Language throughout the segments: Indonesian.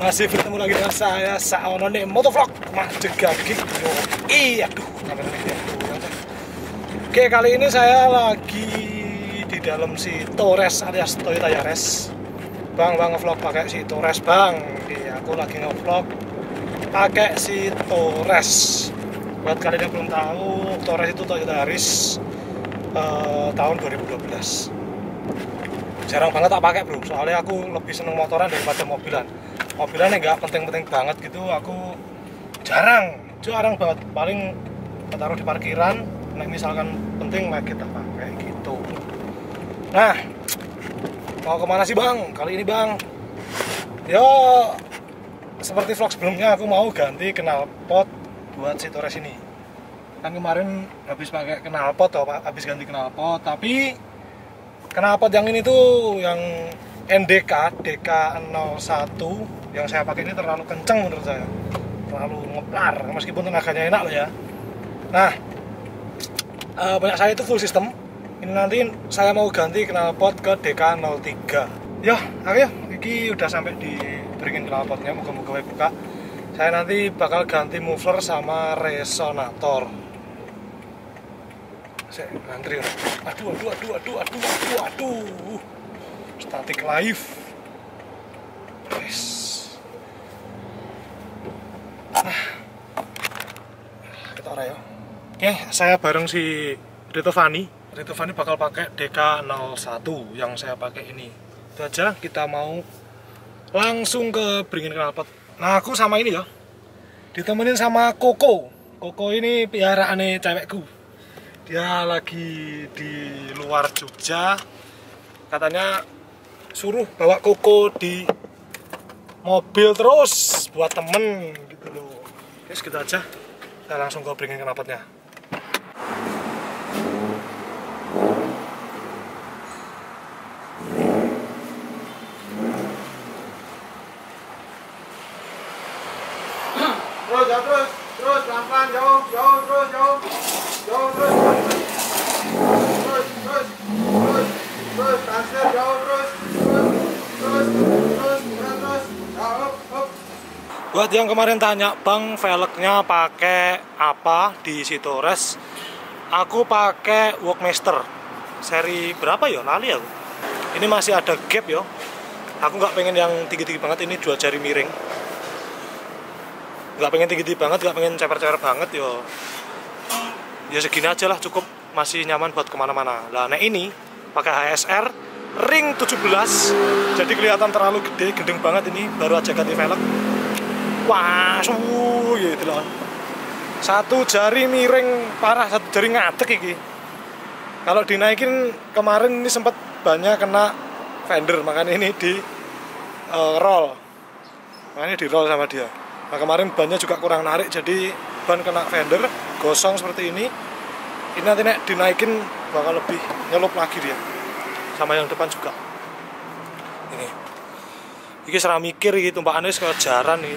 Masih bertemu lagi dengan saya, Saonone Motovlog Madegagi. Aduh, Oke, kali ini saya lagi di dalam si Torres alias Toyota Yaris. Bang ngevlog pakai si Torres, Bang. Aku lagi ngevlog pakai si Torres. Buat kalian yang belum tahu, Torres itu Toyota Yaris tahun 2012. Jarang banget tak pakai, bro. Soalnya aku lebih seneng motoran daripada mobilan. Mobilannya nggak penting-penting banget gitu, aku jarang banget. Paling taruh di parkiran, nah misalkan penting lah kita pakai gitu. Nah, mau kemana sih, Bang? Kali ini, Bang, yo seperti vlog sebelumnya, aku mau ganti knalpot buat si Torres ini. Kan kemarin habis pakai knalpot, habis ganti knalpot, tapi knalpot yang ini tuh yang NDK DK01 yang saya pakai ini terlalu kenceng menurut saya, terlalu ngeplar meskipun tenaganya enak loh ya. Nah, banyak saya itu full system. Ini nanti saya mau ganti knalpot ke DK03. Yo, ayo, ini udah sampai di beringin knalpotnya, moga-moga buka. Saya nanti bakal ganti muffler sama resonator. Saya ngantri. Aduh. Static live. Guys. Kita ora ya. Oke, saya bareng si Ritovani bakal pakai DK01 yang saya pakai ini. Itu aja, kita mau langsung ke beringin knalpot. Nah, aku sama ini ya. Ditemenin sama Koko. Koko ini piaraane cewekku. Dia lagi di luar Jogja. Katanya suruh bawa Koko di mobil terus buat temen gitu loh. Oke, segitu aja. Kita langsung ke beringin knalpotnya. Terus pelan-pelan, jauh terus transfer jauh terus. Buat yang kemarin tanya, Bang, velgnya pakai apa di si Torres? Aku pakai Workmaster seri berapa ya, lali aku. Ini masih ada gap ya. Aku nggak pengen yang tinggi-tinggi banget, ini 2 jari miring. Nggak pengen tinggi-tinggi banget, nggak pengen ceper-ceper banget yo. Ya segini aja lah, cukup, masih nyaman buat kemana-mana. Nah ini pakai HSR ring 17, jadi kelihatan terlalu gede, gendeng banget. Ini baru aja ganti velg. Wah, gitu loh. 1 jari miring parah, 1 jari ngadek iki. Kalau dinaikin kemarin ini sempat banyak kena fender, makanya ini di roll. Makanya di roll sama dia. Nah, kemarin bannya juga kurang narik, jadi ban kena fender, gosong seperti ini. Ini nanti dinaikin bakal lebih nyelup lagi dia. Sama yang depan juga. Ini serah mikir gitu, tumpakannya kayak jaran nih.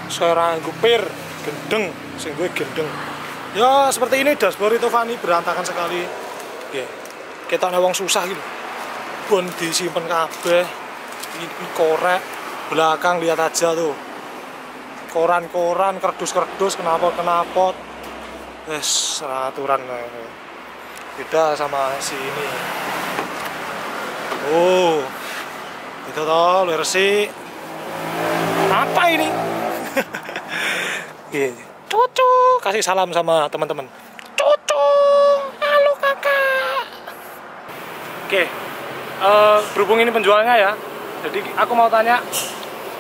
Sekarang gupir, gendeng, sing gue gendeng. Ya seperti ini, dashboard itu Fani berantakan sekali. Oke, kita wong susah gitu. Bon disimpen kabeh. Ini korek, belakang lihat aja tuh. Koran-koran, kerdus-kerdus, knalpot. Aturan beda sama si ini. Oh, itu toh versi apa ini? Cucu, kasih salam sama teman-teman. Cucu, halo kakak. Oke, berhubung ini penjualnya ya, jadi aku mau tanya,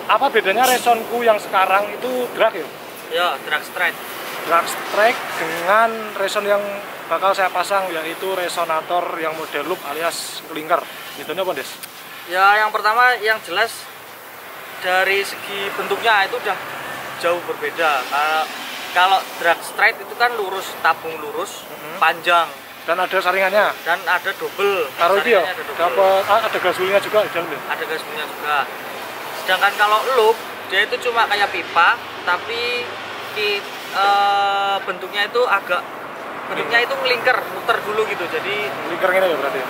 apa bedanya resonku yang sekarang itu drag ya? Ya, drag straight. Drag straight dengan reson yang bakal saya pasang, yaitu resonator yang model loop alias klinker. Itu apa, Des? Ya, yang pertama yang jelas dari segi bentuknya itu udah jauh berbeda. Kalau drag straight itu kan lurus, tabung lurus, panjang. Dan ada saringannya. Dan ada double. Taruh dia, ada gaswheelnya juga di dalam. Ada gaswheelnya juga. Sedangkan kalau loop, dia itu cuma kayak pipa, tapi bentuknya itu bentuknya itu ngelingker, muter dulu gitu. Jadi ngelingker ini ya berarti ya?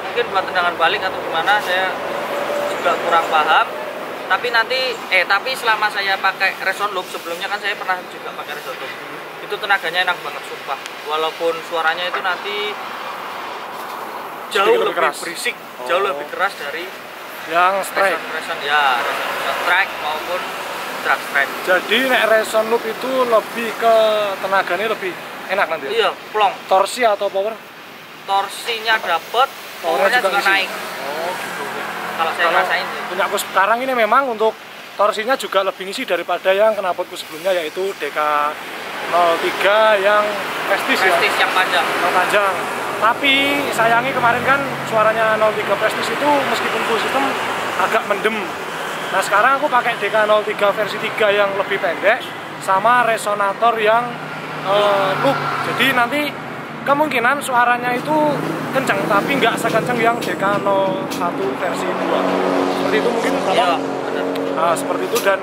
Mungkin buat tendangan balik atau gimana, saya juga kurang paham. Tapi selama saya pakai Reson Loop, sebelumnya kan saya pernah juga pakai Reson Loop, itu tenaganya enak banget sumpah, walaupun suaranya itu nanti jauh lebih berisik, jauh lebih keras dari yang strike. Reson strike maupun drag strike. Jadi nek Reson Loop itu lebih ke tenaganya lebih enak nanti. Iya, plong. Torsi atau power? Torsinya dapet, powernya juga naik. Oh gitu. Kalau saya rasain sih. Punya aku sekarang ini memang untuk torsinya juga lebih ngisi daripada yang knalpotku sebelumnya, yaitu DK03 yang Prestige ya? Yang panjang. Yang panjang. Tapi sayangi kemarin kan suaranya 03 Prestige itu meskipun full system agak mendem. Nah sekarang aku pakai DK03 versi 3 yang lebih pendek sama resonator yang loop. Jadi nanti kemungkinan suaranya itu kencang tapi nggak sekencang yang DK01 versi 2. Seperti itu mungkin Bapak? Iya, Nah, seperti itu, dan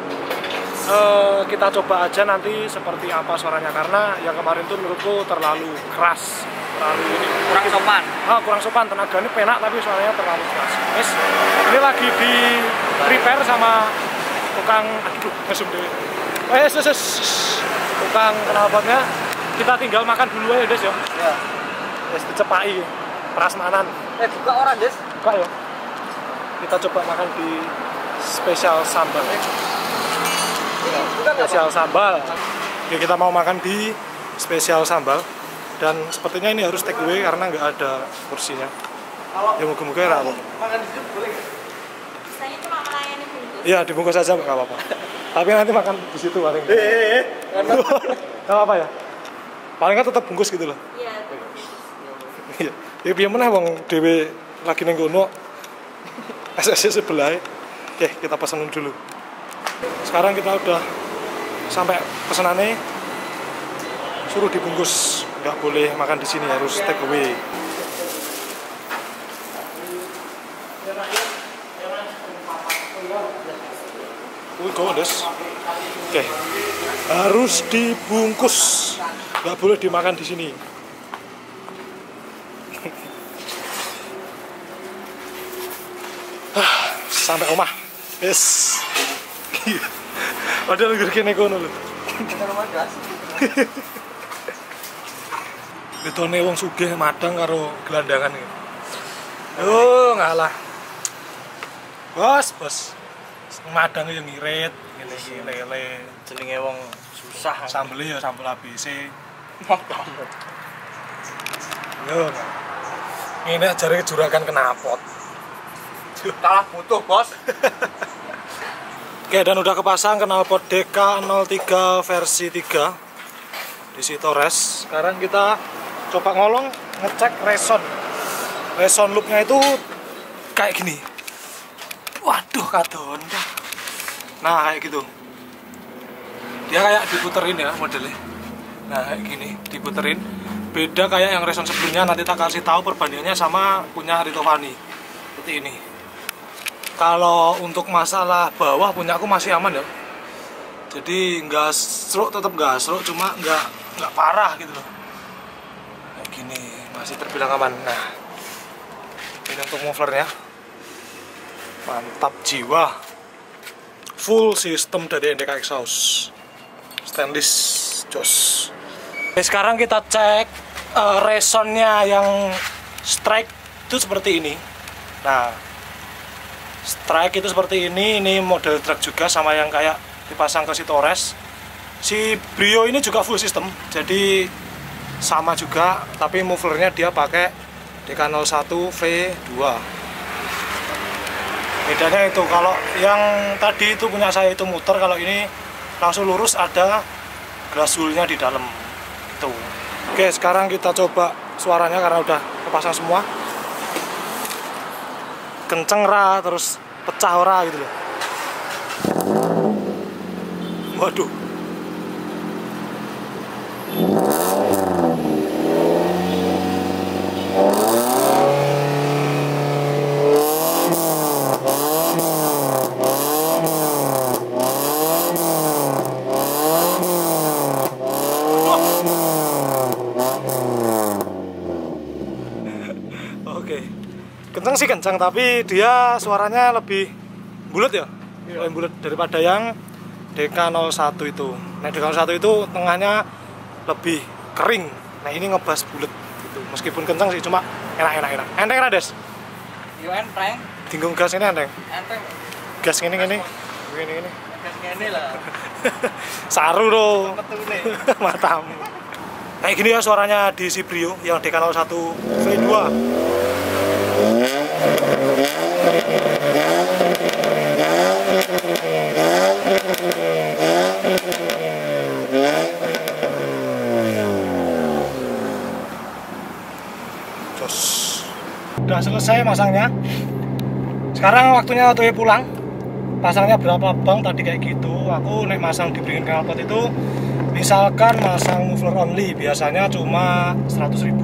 kita coba aja nanti seperti apa suaranya, karena yang kemarin tuh menurutku terlalu keras, terlalu ini kurang sopan. Kurang sopan, tenaganya penak tapi suaranya terlalu keras. Guys, ini lagi di repair sama tukang, ngesum deh. Tukang knalpotnya. Kita tinggal makan dulu aja, Des ya. Ya. Wis dicepai prasmanan. Buka orang, Des. Buka ya. Kita coba makan di spesial sambal. Spesial sambal. Oke, kita mau makan di spesial sambal, dan sepertinya ini harus take away karena nggak ada kursinya. Ya moga-moga ya apa. Makan di situ boleh nggak? Biasanya cuma melayani bungkus. Iya, dibungkus aja nggak apa-apa. Tapi nanti makan di situ paling. Nggak apa-apa ya. Paling kan tetap bungkus gitu loh. Iya. Iya. Ya piye meneh wong dhewe lagi ning kono. SSC sebelah. Oke, kita pesan dulu. Sekarang kita udah sampai pesanannya, suruh dibungkus, nggak boleh makan di sini, harus take away. Des. Oke, harus dibungkus, nggak boleh dimakan di sini. Sampai omah, yes. Padahal gini kono lho. Betone wong sugih madang karo gelandangan iki. Oh, ngalah. Bos. Madang yo ngirit, ngene iki lele. Jenenge wong susah. Sambel ya sambel ABC. Monggo. Yo. Ini ajare juragan knalpot. Kalah butuh, Bos. Oke, dan udah kepasang knalpot DK03 versi 3 di Sitores. Sekarang kita coba ngolong, ngecek reson loopnya itu kayak gini. Waduh, kadon. Nah, kayak gitu. Dia kayak diputerin ya modelnya. Nah, kayak gini, diputerin. Beda kayak yang reson sebelumnya, nanti tak kasih tahu perbandingannya sama punya Ritovani. Seperti ini. Kalau untuk masalah bawah punya aku masih aman ya. Jadi nggak stroke, tetap nggak stroke, cuma nggak parah gitu loh. Kayak gini masih terbilang aman. Nah, ini untuk mufflernya. Mantap jiwa. Full system dari NDK exhaust. Stainless jos. Oke, sekarang kita cek resonnya yang strike itu seperti ini. Nah, strike itu seperti ini model drag juga sama yang kayak dipasang ke Sitores. Si Brio ini juga full system, jadi sama juga, tapi mufflernya dia pakai DK01 V2. Bedanya itu, kalau yang tadi itu punya saya itu muter, kalau ini langsung lurus, ada glashule-nya di dalam. Itu. Oke, sekarang kita coba suaranya karena udah kepasang semua. Kenceng ra, terus pecah ora gitu loh. Waduh. Oke. Kencang sih kencang, tapi dia suaranya lebih bulat ya. lumayan bulat daripada yang DK01 itu. Nah DK01 itu tengahnya lebih kering. Nah ini ngebas bulat gitu. Meskipun kencang sih cuma enak. Enteng ra, Des? Yo enteng. Tinggung gas ini enteng. Enteng. Gas ini. Gas ngene lah. Saru loh. Metune. Matamu. Kayak gini ya suaranya di Cibrio yang DK01 V2. Udah selesai masangnya. Sekarang waktunya OTW pulang. Pasangnya berapa bang tadi kayak gitu. Aku naik masang di Beringin Knalpot itu misalkan masang muffler only biasanya cuma 100.000.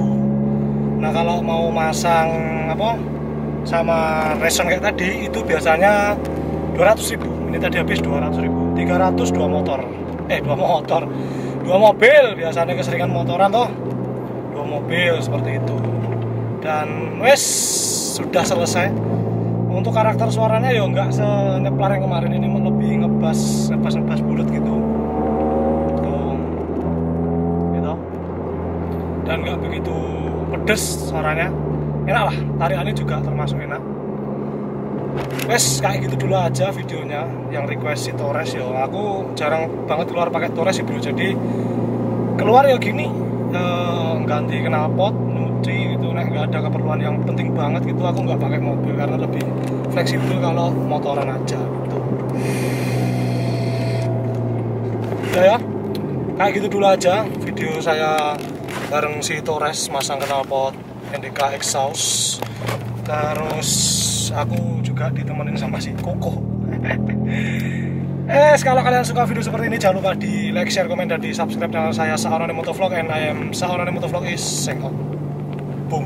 Nah kalau mau masang apa sama reson kayak tadi itu biasanya 200.000. Ini tadi habis 200.000. 300 dua mobil biasanya keseringan motoran toh. 2 mobil seperti itu. Dan wes sudah selesai. Untuk karakter suaranya ya nggak senyeplar yang kemarin, ini lebih ngebas bulat gitu. Tuh. Gitu. Dan nggak begitu pedes suaranya. Enak lah, tarikannya juga termasuk enak. Wes kayak gitu dulu aja videonya yang request si Torres ya. Aku jarang banget keluar pakai Torres sih bro. Jadi keluar ya gini, ganti knalpot, nyuci gitu. Nah nggak ada keperluan yang penting banget gitu. Aku nggak pakai mobil karena lebih fleksibel kalau motoran aja gitu. Udah ya, kayak gitu dulu aja video saya bareng si Torres masang knalpot NDK exhaust. Terus aku juga ditemenin sama si Koko. Kalau kalian suka video seperti ini jangan lupa di like, share, komen, dan di subscribe channel saya Saonone Motovlog, and I am Saonone Motovlog is saying out. Boom.